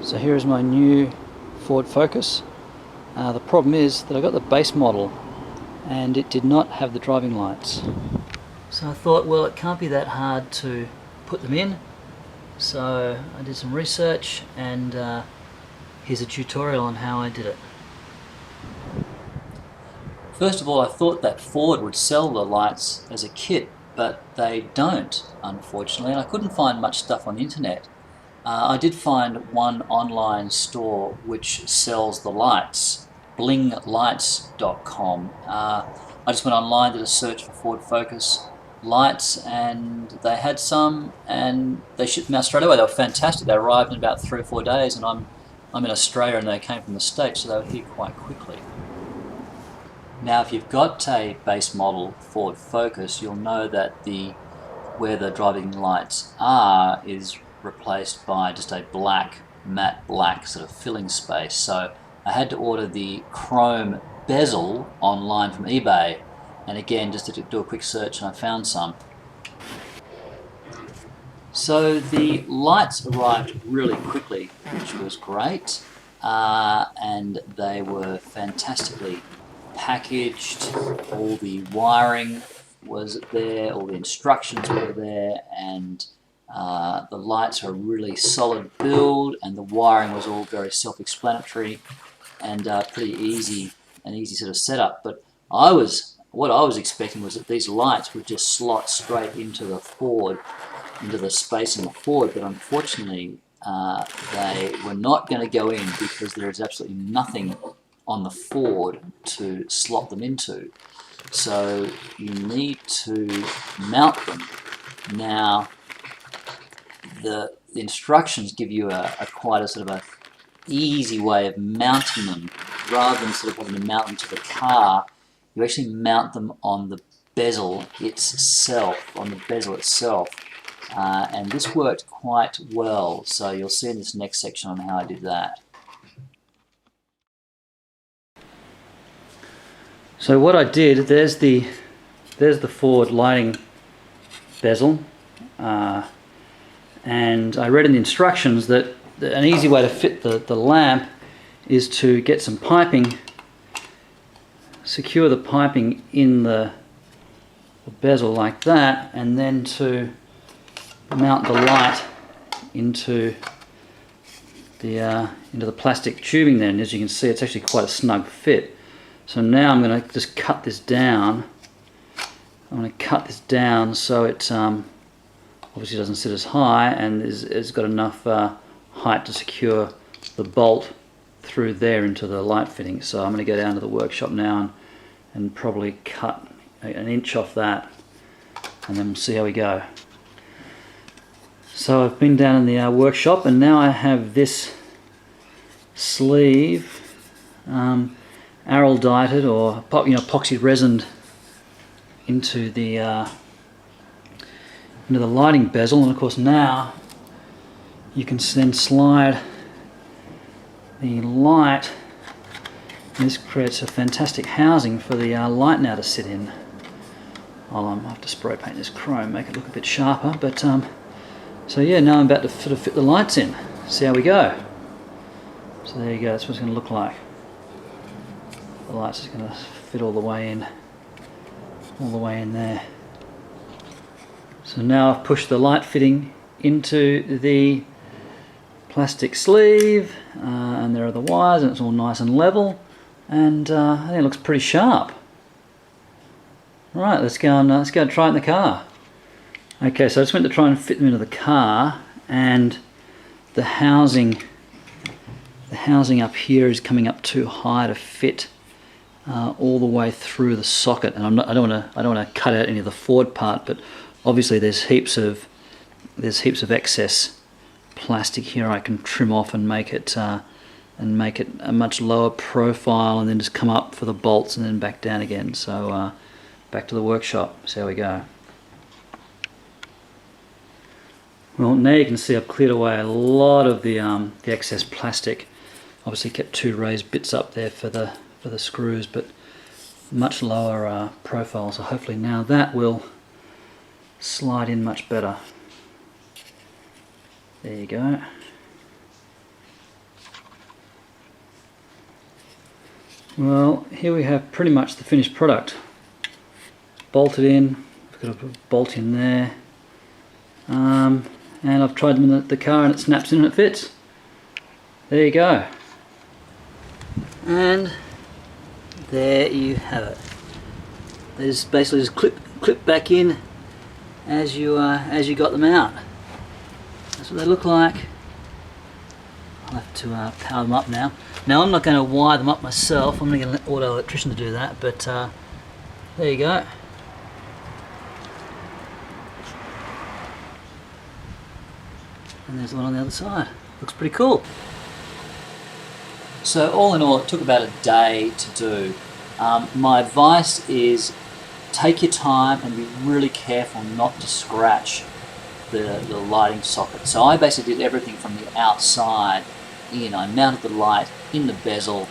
So here is my new Ford Focus. The problem is that I got the base model and it did not have the driving lights. So I thought, well, it can't be that hard to put them in. So I did some research and here's a tutorial on how I did it. First of all, I thought that Ford would sell the lights as a kit, but they don't, unfortunately, and I couldn't find much stuff on the internet. I did find one online store which sells the lights, blinglights.com. I just went online, did a search for Ford Focus lights, and they had some, and they shipped them out straight away. They were fantastic. They arrived in about 3 or 4 days, and I'm in Australia, and they came from the States, so they were here quite quickly. Now, if you've got a base model Ford Focus, you'll know that where the driving lights are is replaced by just a matte black sort of filling space. So I had to order the chrome bezel online from eBay, and again, just to do a quick search, and I found some. So the lights arrived really quickly, which was great, and they were fantastically packaged. All the wiring was there, all the instructions were there, and the lights are a really solid build, and the wiring was all very self-explanatory and pretty easy, an easy sort of setup. But what I was expecting was that these lights would just slot straight into the space in the Ford, but unfortunately they were not going to go in because there is absolutely nothing on the Ford to slot them into. So you need to mount them. Now, the instructions give you quite a sort of a easy way of mounting them. Rather than sort of having to mount them to the car, you actually mount them on the bezel itself, and this worked quite well. So you'll see in this next section on how I did that. So what I did, there's the Ford lighting bezel, and I read in the instructions that an easy way to fit the lamp is to get some piping, secure the piping in the bezel like that, and then to mount the light into the plastic tubing there. And as you can see, it's actually quite a snug fit. So now I'm going to just cut this down. I'm going to cut this down so it obviously doesn't sit as high, and it's got enough height to secure the bolt through there into the light fitting. So I'm going to go down to the workshop now and probably cut an inch off that, and then we'll see how we go. So I've been down in the workshop, and now I have this sleeve araldited or epoxy resined into the lighting bezel, and of course now you can then slide the light, and this creates a fantastic housing for the light now to sit in. I'll have to spray paint this chrome, make it look a bit sharper, but so yeah, now I'm about to sort of fit the lights in, see how we go. So there you go, that's what it's going to look like. The lights are going to fit all the way in there. So now I've pushed the light fitting into the plastic sleeve, and there are the wires, and it's all nice and level, and I think it looks pretty sharp. Right, let's go and try it in the car. Okay, so I just went to try and fit them into the car, and the housing up here is coming up too high to fit all the way through the socket, and I don't want to cut out any of the Ford part, but obviously there's heaps of excess plastic here I can trim off and make it a much lower profile, and then just come up for the bolts and then back down again. So back to the workshop, see how we go. Well, now you can see I've cleared away a lot of the excess plastic. Obviously kept 2 raised bits up there for the screws, but much lower profile, so hopefully now that will slide in much better. There you go. Well, here we have pretty much the finished product. Bolted in, I've got a bolt in there, and I've tried them in the car and it snaps in and it fits. There you go. And there you have it. They just basically just clip back in as you got them out. That's what they look like. I'll have to power them up now. Now I'm not going to wire them up myself. I'm going to get an auto electrician to do that. But there you go. And there's one on the other side. Looks pretty cool. So all in all, it took about a day to do. My advice is take your time and be really careful not to scratch the lighting socket. So I basically did everything from the outside in. I mounted the light in the bezel,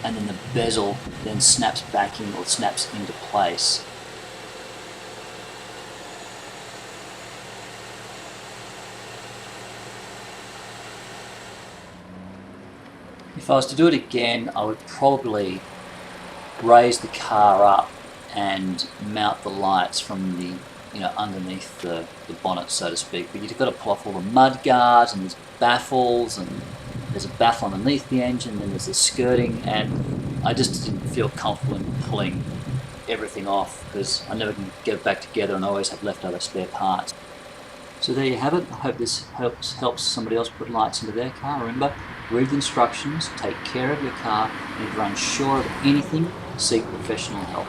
and then the bezel then snaps back in or snaps into place. If I was to do it again, I would probably raise the car up and mount the lights from the, underneath the bonnet, so to speak. But you've got to pull off all the mud guards, and there's baffles, and there's a baffle underneath the engine, and there's the skirting, and I just didn't feel comfortable in pulling everything off because I never can get it back together, and I always have leftover spare parts. So there you have it. I hope this helps somebody else put lights into their car. Remember, read the instructions, take care of your car, and if you're unsure of anything, seek professional help.